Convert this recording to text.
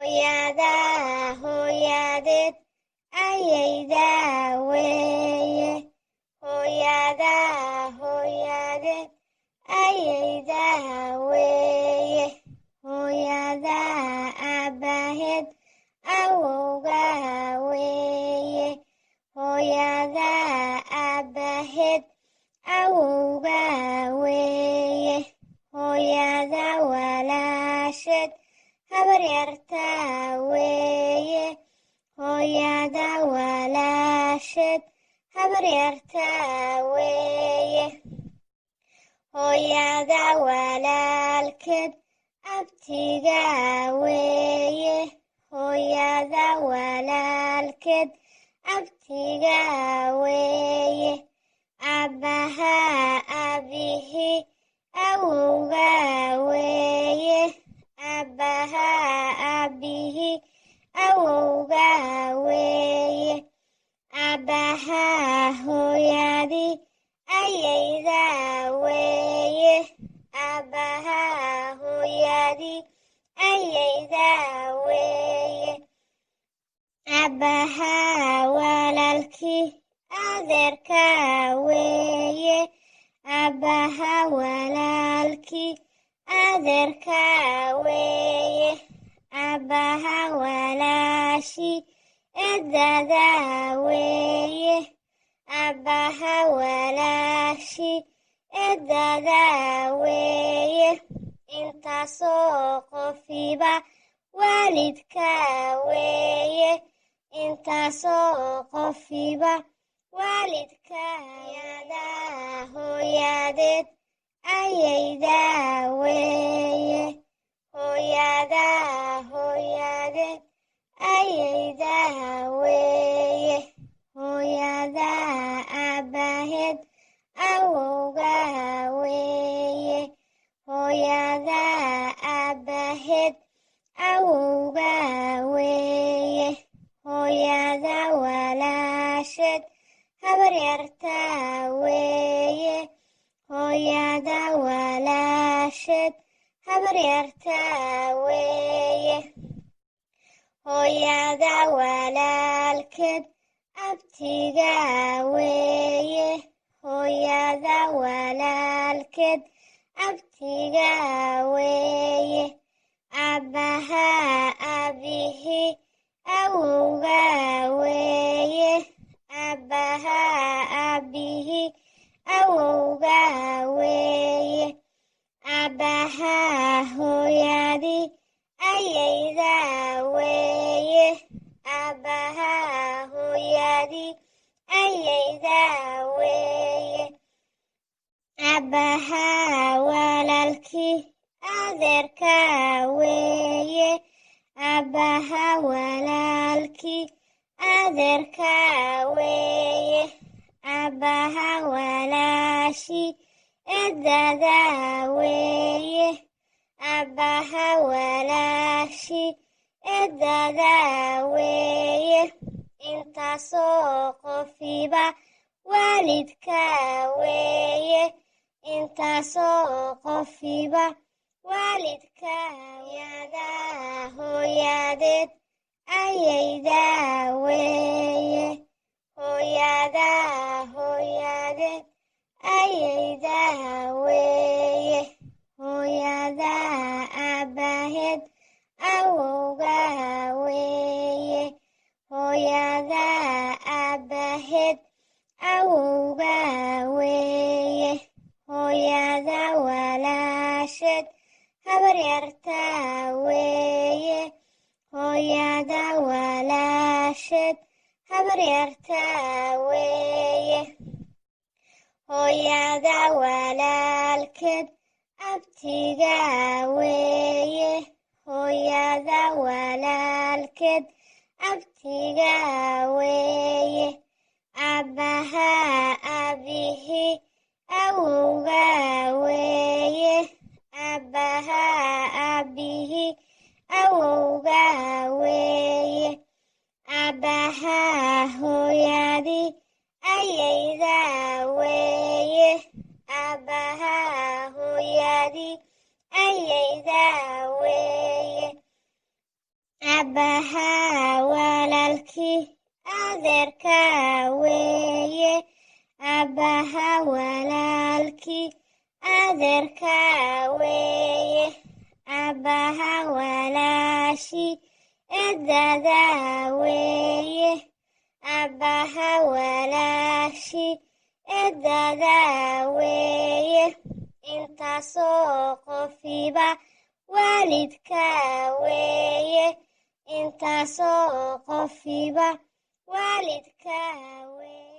hooyadaa hooyadeed ayaydaa weeye hooyadaa hooyadeed ayaydaa weeye hooyadaa aabbaheed awowgaa weeye hooyadaa aabbaheed awowgaa weeye hooyadaa walaasheed habaryartaa weeye hooyadaa walaasheed habaryartaa weeye hooyadaa walaalkeed abtigaa weeye hooyadaa walaalkeed abtigaa weeye aabbahaa aabihii awowgaa weeye aabbahaa aabihii awowgaa weeye aabbahaa hooyadii ayaydaa weeye aabbahaa hooyadii ayaydaa weeye aabbahaa walaalkii adeerkaa weeye aabbahaa walaalkii adeerkaa weeye aabbahaa walaashii eedadaa weeye aabbahaa walaashii eedadaa weeye intaasoo qofiba waalidkaa weeye intaasoo qofiba waalidkaa hooyadaa hooyadeed ayaydaa weeye hooyadaa hooyadeed ayaydaa weeye hooyadaa aabbaheed awowgaa weeye hooyadaa aabbaheed awowgaa weeye hooyadaa walaasheed habaryartaa weeye hooyadaa walaasheed habaryartaa weeye hooyadaa walaalkeed abtigaa weeye hooyadaa walaalkeed abtigaa weeye aabbahaa aabihii awowgaa weeye aabbahaa aabihii awowgaa weeye aabbahaa hooyadii ayaydaa weeye aabbahaa hooyadii ayaydaa weeye aabbahaa walaalkii adeerkaa weeye aabbahaa walaalkii adeerkaa weeye aabbahaa walaashii eedadaa weeye aabbahaa walaashii eedadaa weeye intaasoo qofiba waalidkaa weeye intaasoo qofiba waalidkaa hooyadaa hooyadeed ayaydaa weeye hooyadaa hooyadeed ayaydaa weeye hooyadaa aabbaheed awowgaa weeye hooyadaa aabbaheed awowgaa weeye hooyadaa walaasheed habaryartaa weeye hooyadaa walaasheed habaryartaa weeye hooyadaa walaalkeed abtigaa weeye hooyadaa walaalkeed abtigaa weeye aabbahaa aabihii awowgaa weeye aabbahaa aabihii awowgaa weeye aabbahaa hooyadii ayaydaa weeye aabbahaa hooyadii ayaydaa weeye aabbaha walaalkii adeerka weeye aabbaha walaalkii adeerka weeye aabbaha walaashii eedada weeye aabbaha walaashii eedada weeye intaasoo qofiba waalidka weeye intaasoo qofiba waalidka weeye